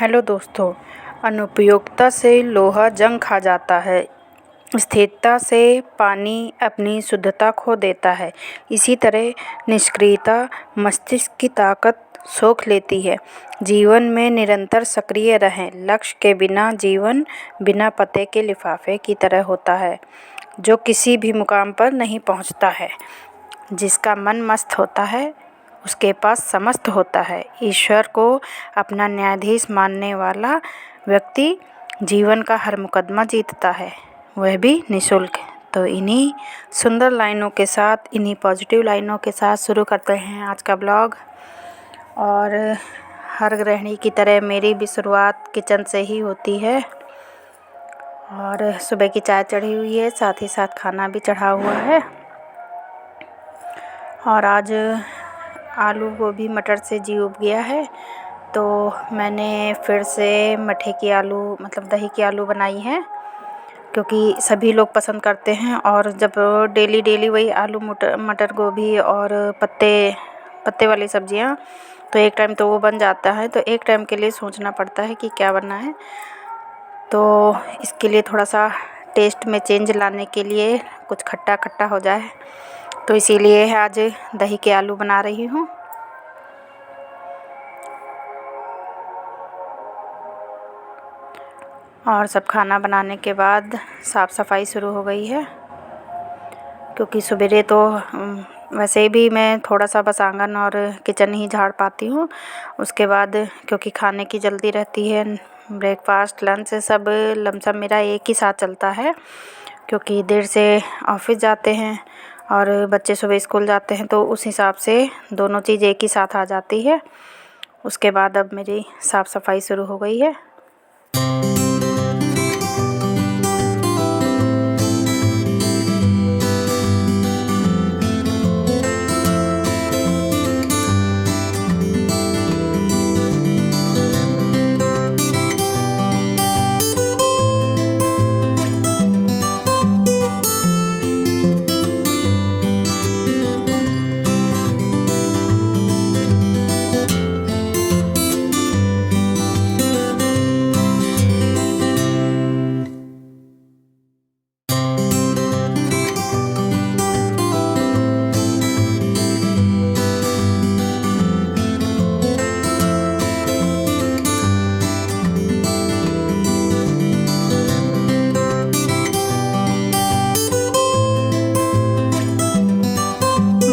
Hello दोस्तों। अनुपयोगिता से लोहा जंग खा जाता है। स्थिरता से पानी अपनी शुद्धता खो देता है। इसी तरह निष्क्रियता मस्तिष्क की ताकत सोख लेती है। जीवन में निरंतर सक्रिय रहें। लक्ष्य के बिना जीवन बिना पते के लिफाफे की तरह होता है, जो किसी भी मुकाम पर नहीं पहुंचता है। जिसका मन मस्त होता है उसके पास समस्त होता है। ईश्वर को अपना न्यायाधीश मानने वाला व्यक्ति जीवन का हर मुकदमा जीतता है, वह भी निःशुल्क। तो इन्हीं सुंदर लाइनों के साथ, इन्हीं पॉजिटिव लाइनों के साथ शुरू करते हैं आज का ब्लॉग। और हर गृहिणी की तरह मेरी भी शुरुआत किचन से ही होती है। और सुबह की चाय चढ़ी हुई है, साथ ही साथ खाना भी चढ़ा हुआ है। और आज आलू गोभी मटर से जी उब गया है, तो मैंने फिर से मठे की आलू मतलब दही की आलू बनाई है, क्योंकि सभी लोग पसंद करते हैं। और जब डेली वही आलू मटर गोभी और पत्ते वाली सब्जियां, तो एक टाइम तो वो बन जाता है, तो एक टाइम के लिए सोचना पड़ता है कि क्या बनना है। तो इसके लिए थोड़ा सा टेस्ट में चेंज लाने के लिए कुछ खट्टा खट्टा हो जाए, तो इसीलिए आज दही के आलू बना रही हूँ। और सब खाना बनाने के बाद साफ़ सफाई शुरू हो गई है, क्योंकि सवेरे तो वैसे भी मैं थोड़ा सा बस आंगन और किचन ही झाड़ पाती हूँ। उसके बाद क्योंकि खाने की जल्दी रहती है, ब्रेकफास्ट लंच सब लमसम मेरा एक ही साथ चलता है, क्योंकि देर से ऑफिस जाते हैं और बच्चे सुबह स्कूल जाते हैं, तो उस हिसाब से दोनों चीज़ एक ही साथ आ जाती है। उसके बाद अब मेरी साफ़ सफाई शुरू हो गई है।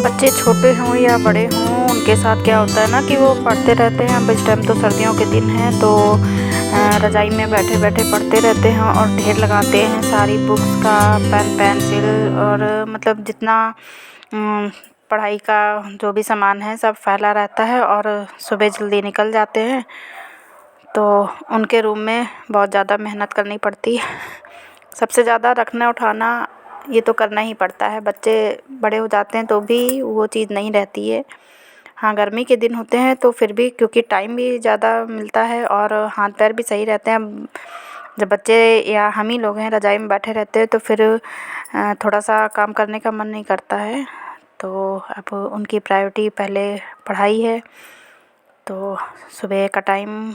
बच्चे छोटे हों या बड़े हों, उनके साथ क्या होता है ना कि वो पढ़ते रहते हैं। अब इस टाइम तो सर्दियों के दिन हैं, तो रज़ाई में बैठे बैठे पढ़ते रहते हैं और ढेर लगाते हैं सारी बुक्स का, पेन पेंसिल और मतलब जितना पढ़ाई का जो भी सामान है सब फैला रहता है। और सुबह जल्दी निकल जाते हैं, तो उनके रूम में बहुत ज़्यादा मेहनत करनी पड़ती है। सबसे ज़्यादा रखना उठाना ये तो करना ही पड़ता है। बच्चे बड़े हो जाते हैं तो भी वो चीज़ नहीं रहती है। हाँ, गर्मी के दिन होते हैं तो फिर भी, क्योंकि टाइम भी ज़्यादा मिलता है और हाथ पैर भी सही रहते हैं। जब बच्चे या हम ही लोग हैं रज़ाई में बैठे रहते हैं, तो फिर थोड़ा सा काम करने का मन नहीं करता है। तो अब उनकी प्रायोरिटी पहले पढ़ाई है, तो सुबह का टाइम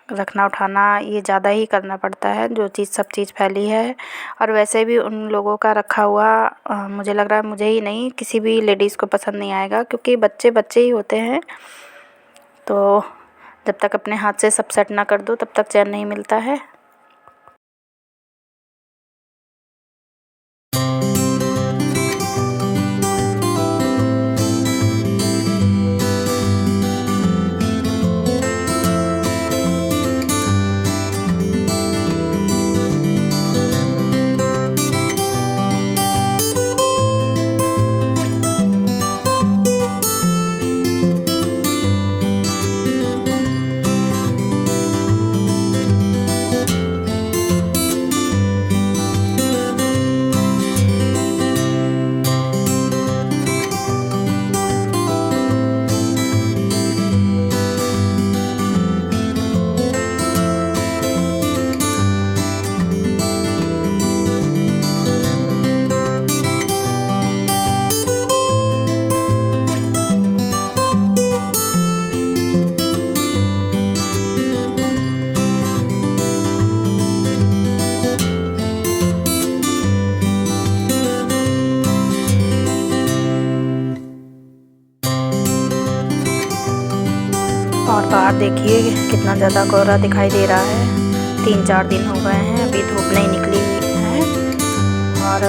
रखना उठाना ये ज़्यादा ही करना पड़ता है, जो चीज़ सब चीज़ फैली है। और वैसे भी उन लोगों का रखा हुआ मुझे लग रहा है, मुझे ही नहीं किसी भी लेडीज़ को पसंद नहीं आएगा, क्योंकि बच्चे बच्चे ही होते हैं। तो जब तक अपने हाथ से सब सेट ना कर दो तब तक चैन नहीं मिलता है। देखिए कितना ज़्यादा कोहरा दिखाई दे रहा है। 3-4 दिन हो गए हैं, अभी धूप नहीं निकली हुई है। और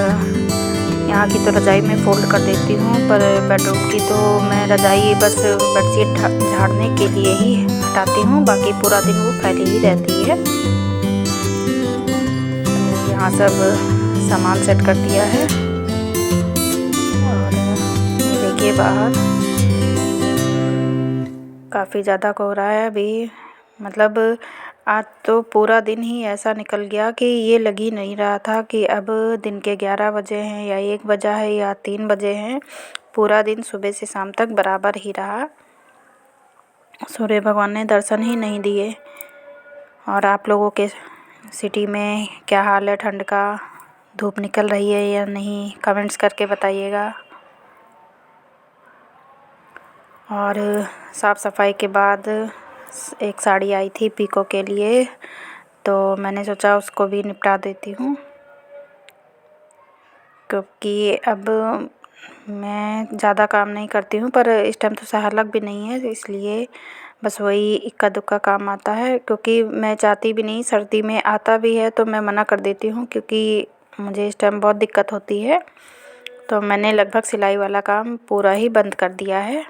यहाँ की तो रज़ाई मैं फ़ोल्ड कर देती हूँ, पर बेडरूम की तो मैं रज़ाई बस बेडशीट झाड़ने के लिए ही हटाती हूँ, बाकी पूरा दिन वो फैली ही रहती है। तो यहाँ सब सामान सेट कर दिया है। और ये देखिए बाहर काफ़ी ज़्यादा कोहरा है अभी, मतलब आज तो पूरा दिन ही ऐसा निकल गया कि ये लग ही नहीं रहा था कि अब दिन के 11 बजे हैं या 1 बजा है या 3 बजे हैं। पूरा दिन सुबह से शाम तक बराबर ही रहा। सूर्य भगवान ने दर्शन ही नहीं दिए। और आप लोगों के सिटी में क्या हाल है ठंड का? धूप निकल रही है या नहीं, कमेंट्स करके बताइएगा। और साफ़ सफाई के बाद एक साड़ी आई थी पीको के लिए, तो मैंने सोचा उसको भी निपटा देती हूँ, क्योंकि अब मैं ज़्यादा काम नहीं करती हूँ, पर इस टाइम तो सहालक भी नहीं है, इसलिए बस वही इक्का दुक्का काम आता है। क्योंकि मैं चाहती भी नहीं, सर्दी में आता भी है तो मैं मना कर देती हूँ, क्योंकि मुझे इस टाइम बहुत दिक्कत होती है। तो मैंने लगभग सिलाई वाला काम पूरा ही बंद कर दिया है।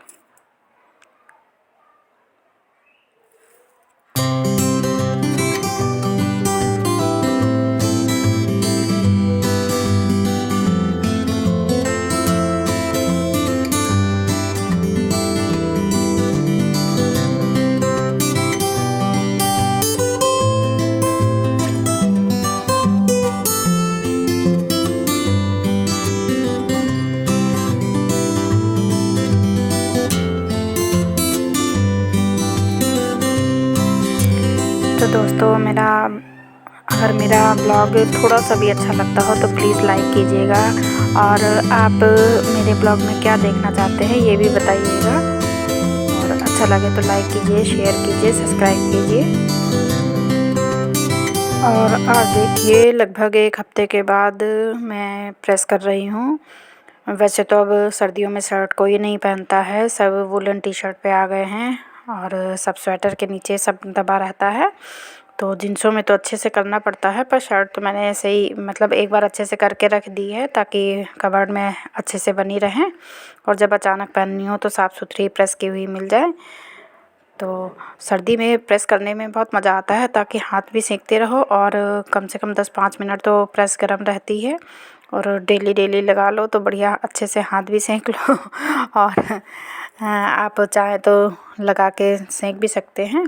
तो दोस्तों अगर मेरा ब्लॉग थोड़ा सा भी अच्छा लगता हो तो प्लीज़ लाइक कीजिएगा। और आप मेरे ब्लॉग में क्या देखना चाहते हैं ये भी बताइएगा। और अच्छा लगे तो लाइक कीजिए, शेयर कीजिए, सब्सक्राइब कीजिए। और आज देखिए लगभग 1 हफ्ते के बाद मैं प्रेस कर रही हूँ। वैसे तो अब सर्दियों में शर्ट कोई नहीं पहनता है, सब वुलन टी शर्ट पे आ गए हैं और सब स्वेटर के नीचे सब दबा रहता है। तो जींसों में तो अच्छे से करना पड़ता है, पर शर्ट तो मैंने ऐसे ही मतलब एक बार अच्छे से करके रख दी है, ताकि कबर्ड में अच्छे से बनी रहें और जब अचानक पहननी हो तो साफ़ सुथरी प्रेस की हुई मिल जाए। तो सर्दी में प्रेस करने में बहुत मज़ा आता है, ताकि हाथ भी सेंकते रहो और कम से कम 10-5 मिनट तो प्रेस गर्म रहती है। और डेली लगा लो तो बढ़िया अच्छे से हाथ भी सेंक लो और आप चाहे तो लगा के सेंक भी सकते हैं।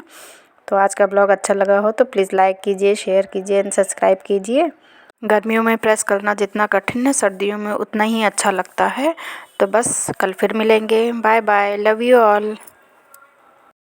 तो आज का ब्लॉग अच्छा लगा हो तो प्लीज़ लाइक कीजिए, शेयर कीजिए एंड सब्सक्राइब कीजिए। गर्मियों में प्रेस करना जितना कठिन है, सर्दियों में उतना ही अच्छा लगता है। तो बस कल फिर मिलेंगे। Bye bye, love you all.